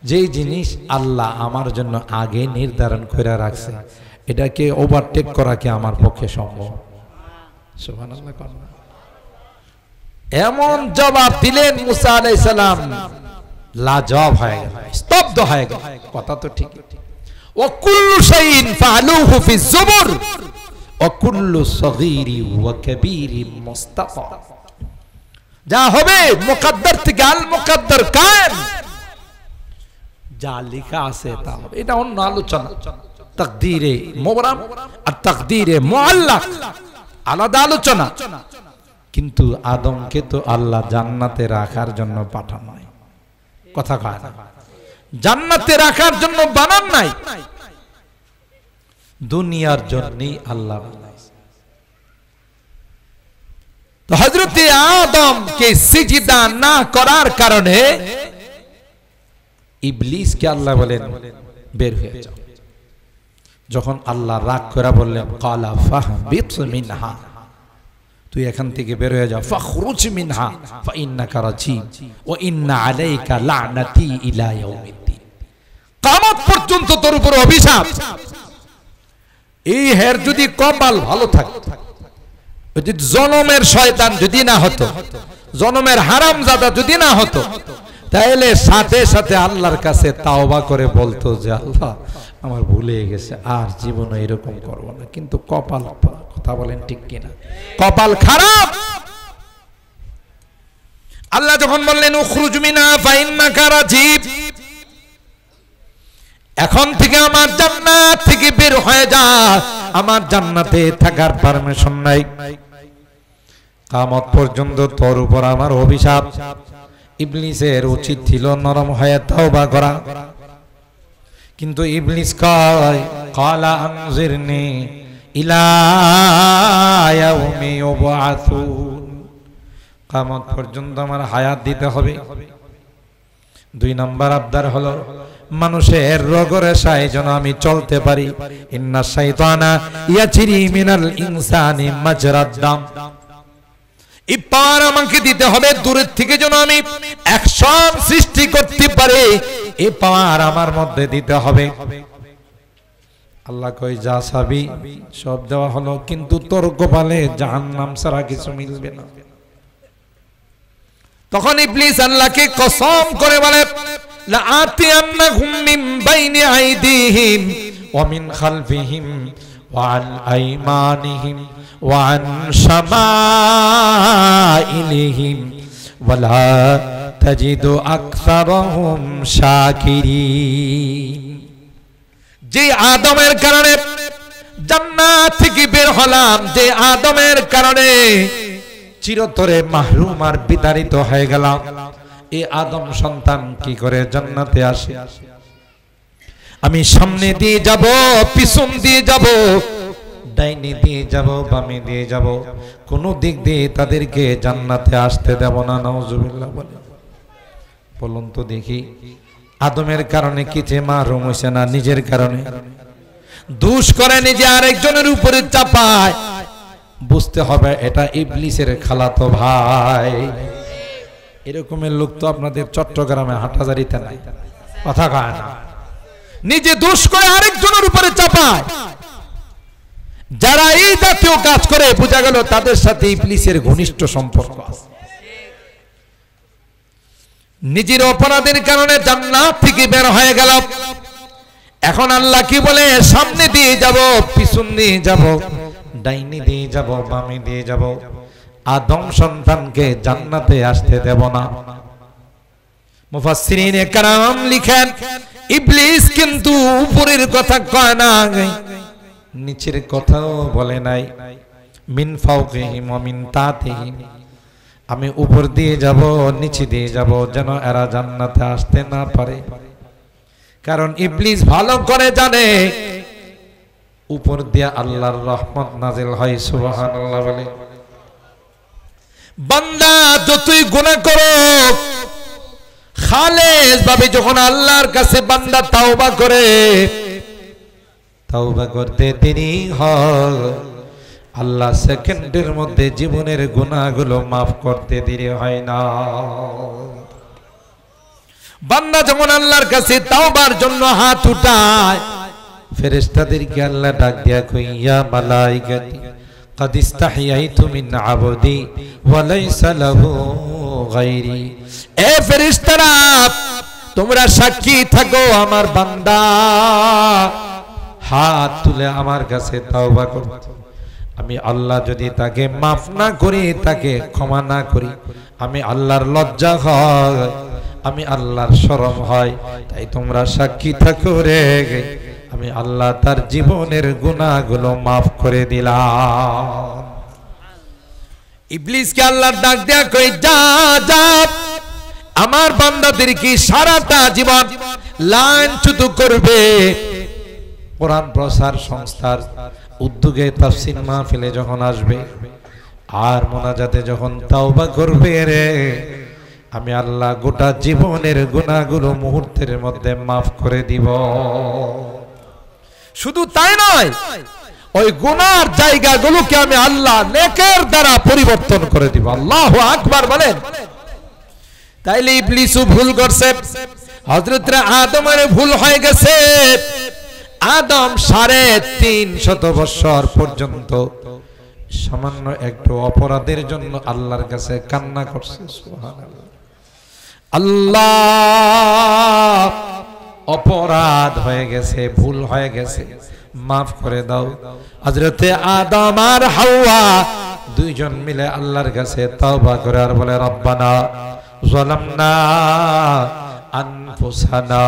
[SPEAKER 1] যেই জিনিস আল্লাহ আমার জন্য আগে নির্ধারণ করে রাখছে এটাকে ওভারটেক করা কি আমার পক্ষে সম্ভব সুবহানাল্লাহ এমন জবাব দিলেন মুসা আলাইহিস সালাম লাজবাব হয়ে গেল স্তব্ধ হয়ে গেল কথা তো ঠিক ওয়া কুল্লু শাইইন ফাআলুহু ফি যুবুর ওয়া কুল্লু সগীরি ওয়া কাবীরি মুস্তাফা যা হবে মুকদ্দর থেকে আল মুকদ্দর কায়েম যা লেখা আছে তা হবে এটা অন্য আলোচনা তাকদীরে মুবরাম আর তাকদীরে মুআল্লাক আলাদা আলোচনা কিন্তু আদমকে তো আল্লাহ জান্নাতে রাখার জন্য পাঠানো নাই কথা কয় না জান্নাতে রাখার জন্য বানান নাই দুনিয়ার জন্যই আল্লাহ বানাইছে তো হযরত আদম কে সিজদা না করার কারণে ইবলিস কে আল্লাহ বলেন বের হয়ে যাও যখন আল্লাহ রাগ করে বললেন ক্বালা ফাহবিত মিনহা তুই এখান থেকে বের হয়ে যাও ফাখরুজ মিনহা ফাইন্নাকা রাজিম ওয়া ইন্না আলাইকা লা'নাতি ইলা ইয়াউমিদ্দিন কিয়ামত পর্যন্ত তোর উপর অভিশাপ এই হের যদি কপাল ভালো থাকে যদি জনমের শয়তান যদি না হতো জনমের হারামজাদা যদি না হতো তাহলে সাথে সাথে আল্লাহর কাছে তাওবা করে বলতো যে আল্লাহ আমার ভুলে গেছে আর জীবনে এরকম করব না কিন্তু কপাল কথা বলেন ঠিক কিনা কপাল খারাপ আল্লাহ যখন বললেন উখরুজ মিনা ফাইন্নাকা রাজিব এখন থেকে আমার জান্নাত থেকে বের হয়ে যা আমার জান্নাতে থাকার পারমিশন নাই কিয়ামত পর্যন্ত তোর উপর আমার অভিশাপ ইবলিসের উচিত ছিল নরম হয়ে তওবা করা কিন্তু ইবলিস কয় ক্বালা আনজিরনি ইলা ইয়াউমি ইউবআসুন, কিয়ামত পর্যন্ত আমার হায়াত দিতে হবে। 2 নম্বর আবদার হলো মানুষের রগরেশায় যেন আমি চলতে পারি। ইন্না শাইতানা ইয়াজরি মিনাল ইনসানি মাজরাদ দাম, এই পাওয়ার আমাকে দিতে হবে। দূরের থেকে যেন আমি অ্যাকশন সৃষ্টি করতে পারি, এই পাওয়ার আমার মধ্যে দিতে হবে। আল্লাহ কই যা চাবি সব দেওয়া হলো, কিন্তু তোর কপালে জাহান্নাম ছাড়া কিছু মিলবে না। তখন ইবলিস আল্লাহকে কসম করে বলে লা আতিয়ান্নাহুম মিন বাইনি আইদিহিম ওয়া মিন খালফিহিম ওয়া আন আইমানিহিম ওয়া আন শামাইলিহিম ওয়া লা তাজিদু আকসারহুম শাকিরিন। যে আদমের কারণে জান্নাত থেকে বের হলাম, যে আদমের কারণে চিরতরে মাহরুম আর বিতাড়িত হয়ে গেলাম, এই আদম সন্তান কি করে জান্নাতে আসে? আমি সামনে দিয়ে যাব, পিছন দিয়ে যাব, ডাইনে দিয়ে যাব, বামে দিয়ে যাব, কোন দিক দিয়ে তাদেরকে জান্নাতে আসতে দেব না। নাউজুবিল্লাহ। বলুন তো দেখি, আদমের কারণে কি যে মাহরুম হইছে না? নিজের কারণে দোষ করে নিজে আরেকজনের উপরে চাপায়। বুঝতে হবে এটা ইবলিসের খালাতো ভাই। এরকমের লোক তো আপনাদের চট্টগ্রামে হাটহাজারিতে নাই, কথা কয় না। নিজে দোষ করে আরেকজনের উপরে চাপায়। যারা এই জাতীয় কাজ করে বোঝা গেল তাদের সাথে ইবলিসের ঘনিষ্ঠ সম্পর্ক আছে। নিজের অপরাধের কারণে জান্নাত থেকে বের হয়ে গেল। এখন আল্লাহ কি বলে? সামনে দিয়ে যাব, পিছন দিয়ে যাব, ডাইনে দিয়ে যাব, বামে দিয়ে যাব, আদম সন্তানকে জান্নাতে আসতে দেব না। মুফাসসিরিনে কেরাম লিখেন ইবলিস কিন্তু উপরের কথা কয় না, নিচের কথাও বলে নাই। মিন ফাওকিহিম ওয়া মিন তাহতিহিম, আমি উপর দিয়ে যাব, নিচে দিয়ে যাব, যেন এরা জান্নাতে আসতে না পারে। কারণ ইবলিস ভালো করে জানে উপর দিয়ে আল্লাহর রহমত নাজিল হয়। সুবহানাল্লাহ বলে। বান্দা যতই গুনাহ করো, খালেস ভাবে যখন আল্লাহর কাছে বান্দা তাওবা করে, তাওবা করতে দেরি হয়, আল্লাহ সেকেন্ডের মধ্যে জীবনের গুনাহগুলো মাফ করতে দেরি হয় না। বান্দা যখন আল্লাহর কাছে তাওবার জন্য হাত উঠায়, ফেরেশতাদেরকে আল্লাহ ডাক দিয়া কই, ইয়া মালাইকাতি قد استحييت من عبدي وليس له غيري। এ ফেরেশতারা তোমরা সাক্ষী থাকো, আমার বান্দা হাত তুলে আমার কাছে তাওবা করছে। আমি আল্লাহ যদি তাকে মাফ না করি, তাকে ক্ষমা না করি, আমি আল্লাহর লজ্জা হয়, আমি আল্লাহর শরম হয়। তাই তোমরা সাক্ষী থাকো রে, আমি আল্লাহ তার জীবনের গুনাহগুলো মাফ করে দিলাম। ইবলিসকে আল্লাহ ডাক দেয়া কই, যা যা আমার বান্দাদেরকে সারাটা জীবন লাঞ্ছিত করবে। কোরআন প্রচার সংস্থার উদ্যোগে তাফসীর মাহফিলে যখন আসবে আর মোনাজাতে যখন তাওবা করবে রে, আমি আল্লাহ গোটা জীবনের গুনাহগুলো মুহূর্তের মধ্যে মাফ করে দিব। শুধু তাই নয়, ওই গুনার জায়গাগুলোকে আমি আল্লাহ নেকের দ্বারা পরিবর্তন করে দিব। আল্লাহু আকবার বলেন। তাইলে ইবলিসও ভুল করছে, হযরত আদমের ভুল হয়ে গেছে। আদম 350 বছর পর্যন্ত সামান্য একটু অপরাধের জন্য আল্লাহর কাছে কান্না করছে। সুবহানাল্লাহ। আল্লাহ, অপরাধ হয়ে গেছে, ভুল হয়ে গেছে, মাফ করে দাও। হযরতে আদম আর হাওয়া দুইজন মিলে আল্লাহর কাছে তওবা করে আর বলে, রব্বানা যালামনা আনফুসানা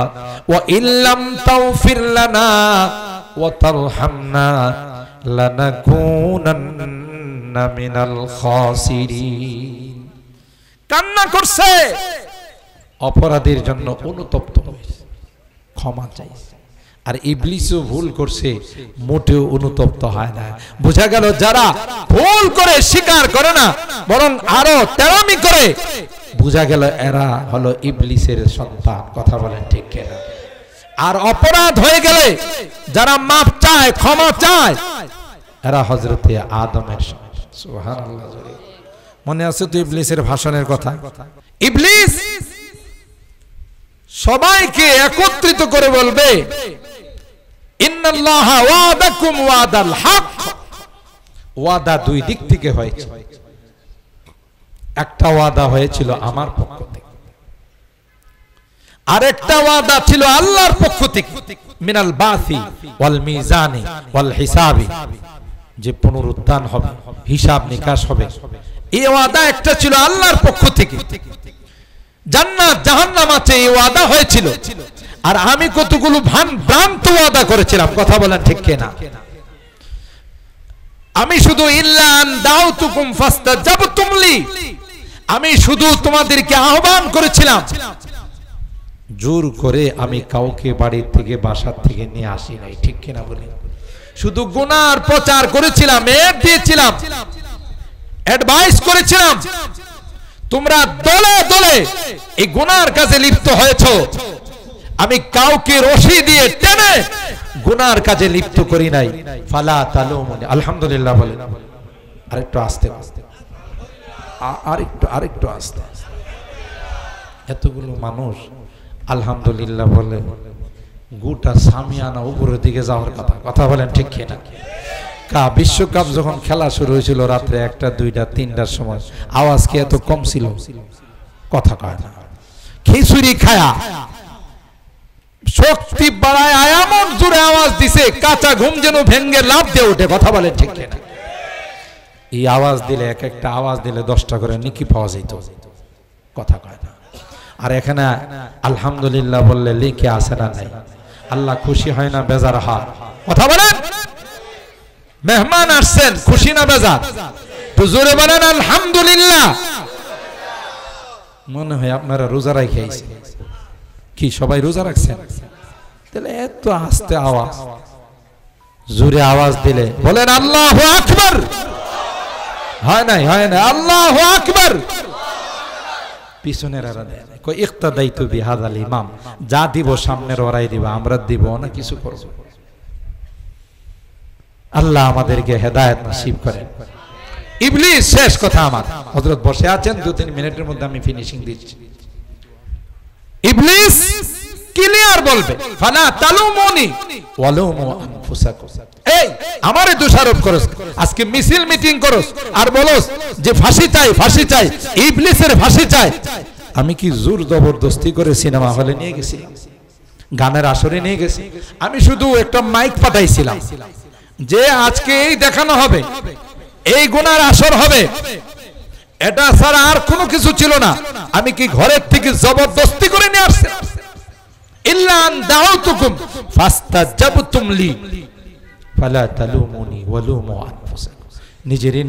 [SPEAKER 1] ওয়া ইল্লাম তাগফির লানা ওয়া তারহামনা লানাকুনান্না মিনাল খাসিরিন। কান্না করছে, অপরাধের জন্য অনুতপ্ত হয়েছে, ক্ষমা চাইছে। আর ইবলিসও ভুল করছে, মোটেও অনুতপ্ত হয় না। বোঝা গেল যারা ভুল করে স্বীকার করে না, বরং আরো তেড়ামি করে, বোঝা গেল এরা হলো ইবলিসের সন্তান। কথা বলেন ঠিক কিনা? আর অপরাধ হয়ে গেলে যারা মাপ চায়, ক্ষমা চায়, এরা হযরতে আদমের সন্তান। সুবহানাল্লাহ। মনে আছে তো ইবলিসের ভাষণের কথা? ইবলিস সবাইকে একত্রিত করে বলবে, ইন্নাল্লাহা ওয়াদাকুম ওয়াদাল হক। ওয়াদা দুই দিক থেকে হয়েছে। একটা ওয়াদা হয়েছিল আমার পক্ষ থেকে, আরেকটা ওয়াদা ছিল আল্লাহর পক্ষ থেকে, মিনাল বাসি ওয়াল মিজানি ওয়াল হিসাবি, যে পুনরুত্থান হবে, হিসাব নিকাশ হবে। এই ওয়াদা একটা ছিল আল্লাহর পক্ষ থেকে। জান্নাত জাহান্নাম আছে, এই ওয়াদা হয়েছিল। আর আমি কতগুলো ভ্রান্ত ওয়াদা করেছিলাম। কথা বলেন ঠিক কিনা? আমি শুধু ইল্লান দাউতুকুম ফাস্তাজাবতুম লি, আমি শুধু তোমাদেরকে আহ্বান করেছিলাম, জোর করে আমি কাউকে বাড়ি থেকে, বাসা থেকে নিয়ে আসি নাই। ঠিক কিনা বলি? শুধু গুনার প্রচার করেছিলাম, এড দিয়েছিলাম, অ্যাডভাইস করেছিলাম। তোমরা দলে দলে এই গুনার কাজে লিপ্ত হয়েছো। আমি কাউকে রশি দিয়ে টেনে গুনার কাজে লিপ্ত করি নাই। ফালা তালুমুনি। আলহামদুলিল্লাহ বলেন। আরেকটু আস্তে আস্তে, আরেকটু আস্তে। এতগুলো মানুষ আলহামদুলিল্লাহ বলে, গোটা সামিয়ানা উপরের দিকে যাওয়ার কথা। কথা বলেন ঠিক কিনা? বিশ্বকাপ যখন খেলা শুরু হয়েছিল রাত্রে 1টা 2টা 3টার সময়, আওয়াজ কি এত কম ছিল? কথা কয় না। খিচুড়ি খায়া শক্তি বাড়ায় এমন জোরে আওয়াজ দিছে, কাঁচা ঘুম যেন ভেঙ্গে লাফ দিয়ে ওঠে। কথা বলেন ঠিক কিনা? এই আওয়াজ দিলে, এক একটা আওয়াজ দিলে 10টা করে নেকি পাওয়া যেত। কথা কয় না। আর এখানে আলহামদুলিল্লাহ বললে লিখে আসে না নাই? আল্লাহ খুশি হয় না বেজার হয়? কথা বলেন। মেহমান আসছেন, খুশি না বেজার? তো জোরে বলেন আলহামদুলিল্লাহ। মনে হয় আপনারা রোজা রাখে আইছেন। কি সবাই রোজা রাখছেন? তাহলে এত আস্তে আওয়াজ, জোরে আওয়াজ দিলে বলেন আল্লাহু আকবার। হয় নাই? হয় না? আল্লাহু আকবার। পিছনের আর দেয় না। কই ইক্তাদাইতু বিহাদাল ইমাম, যা দিব সামনের ওরাই দিবা, আমরা দিব না কিছু করব। আল্লাহ আমাদেরকে হেদায়েত নসিব করেন। ইবলিস, শেষ কথা আমার, হযরত বসে আছেন, 2-3 মিনিটের মধ্যে আমি ফিনিশিং দিচ্ছি। ইবলিস ক্লিয়ার বলবে, ফালা তালুমুনি ওয়ালুমু আনফুসাকুম। এই আমারে দোষারোপ করস, আজকে মিছিল মিটিং করস আর বলস যে ফাঁসি চাই, ফাঁসি চাই, ইবলিসের ফাঁসি চাই। আমি কি জোর জবরদস্তি করে সিনেমা হলে নিয়ে গেছি, গানের আসরে নিয়ে গেছি? আমি শুধু একটা মাইক পাঠাইছিলাম যে আজকে এই দেখানো হবে, এই গুনার আসর হবে, এটা ছাড়া আর কোনো কিছু ছিল না। আমি কি ঘরের থেকে জবরদস্তি করে নিয়ে আসছি? ইল্লান দাউতুকুম ফাস্তাজাবতুম লি ফালা তালুমুনি ওয়ালুমু আনফুসাকুম।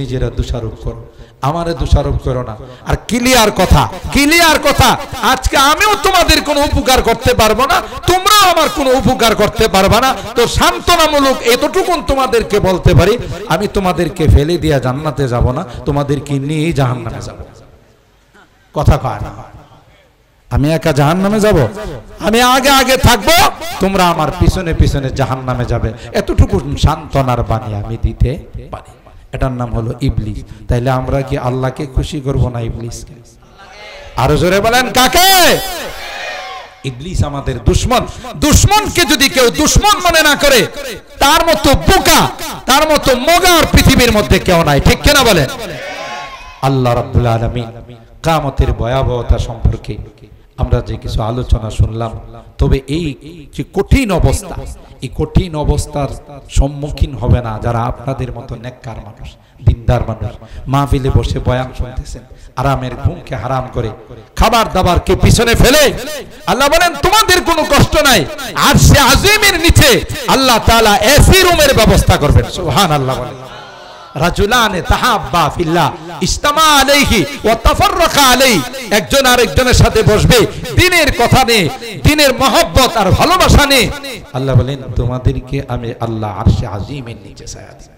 [SPEAKER 1] নিজেরা দোষারোপ করো, আমারে দোষারোপ করো না। আর ক্লিয়ার কথা, ক্লিয়ার কথা, আজকে আমিও তোমাদের কোনো উপকার করতে পারবো না, তোমরাও আমার কোনো উপকার করতে পারবে না। তো সান্ত্বনামূলক এতটুকুন তোমাদেরকে বলতে পারি, আমি তোমাদেরকে ফেলে দিয়া জান্নাতে যাব না, তোমাদেরকে নিয়ে জাহান্নামে যাব। কথা কয় না? আমি একা জাহান্নামে যাব? আমি আগে আগে থাকবো, তোমরা আমার পিছনে পিছনে জাহান্নামে যাবে। এতটুকু সান্ত্বনার বাণী আমি দিতে পারি। এটার নাম হলো ইবলিস। তাইলে আমরা কি আল্লাহকে খুশি করব না ইবলিসকে? আরো জোরে বলেন কাকে? ইবলিস আমাদের দুশমন। দুশমনকে যদি কেউ দুশমন মনে না করে, তার মতো বোকা, তার মতো মগার পৃথিবীর মধ্যে কেউ নাই। ঠিক কিনা বলেন? আল্লাহ রাব্বুল আলামিন কিয়ামতের ভয়াবহতা সম্পর্কে আমরা যে কিছু আলোচনা শুনলাম, তবে এই যে কঠিন অবস্থা, এই কঠিন অবস্থার সম্মুখীন হবে না যারা আপনাদের মতো নেককার মানুষ, দিনদার মানুষ, মাহফিলে বসে বয়ান শুনতেছেন, আরামের ঘুমকে হারাম করে, খাবার দাবারকে পিছনে ফেলে। আল্লাহ বলেন তোমাদের কোনো কষ্ট নাই, আরশে আজিমের নিচে আল্লাহ তাআলা এসি রুমের ব্যবস্থা করবেন। সুবহানাল্লাহ বলেন। রাজুলানে তাহাব্বা ফিল্লাহ ইজতামা আলাইহি ওয়া তাফাররাকা আলাইহি, একজন আরেকজনের সাথে বসবে দ্বীনের কথা নিয়ে, দ্বীনের মহব্বত আর ভালোবাসা নিয়ে। আল্লাহ বলেন তোমাদেরকে আমি আল্লাহ আরশে আজিমের নিচে ছায়া দিই।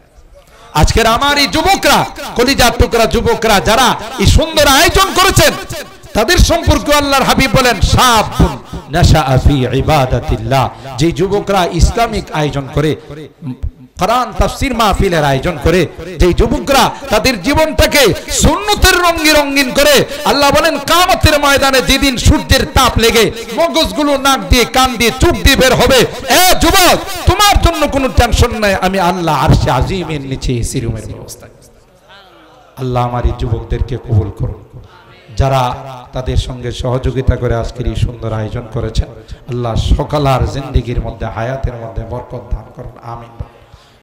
[SPEAKER 1] আজকের আমার এই যুবকরা, কলিজার টুকরা যুবকরা যারা এই সুন্দর আয়োজন করেছেন, তাদের সম্পর্কে আল্লাহর হাবিব বলেন শাবুন নাশাআ ফি ইবাদাতিল্লাহ, যে যুবকরা ইসলামিক আয়োজন করে, কোরআন তাফসীর মাহফিলের আয়োজন করে, যে যুবকরা তাদের জীবনটাকে সুন্নতের রঙে রঙিন করে, আল্লাহ বলেন কিয়ামতের ময়দানে যেদিন সূর্যের তাপ লেগে মগজগুলো নাক দিয়ে কান দিয়ে চোখ দিয়ে বের হবে, এ যুবক তোমার জন্য কোনো টেনশন নাই, আমি আল্লাহ আরশে আজিমের নিচে এসি রুমের ব্যবস্থা। আল্লাহ আমার এই যুবকদেরকে কবুল করুন, যারা তাদের সঙ্গে সহযোগিতা করে আজকের এই সুন্দর আয়োজন করেছেন। আল্লাহ সকালার জিন্দেগির মধ্যে, হায়াতের মধ্যে বরকত দান করুন, আমিন।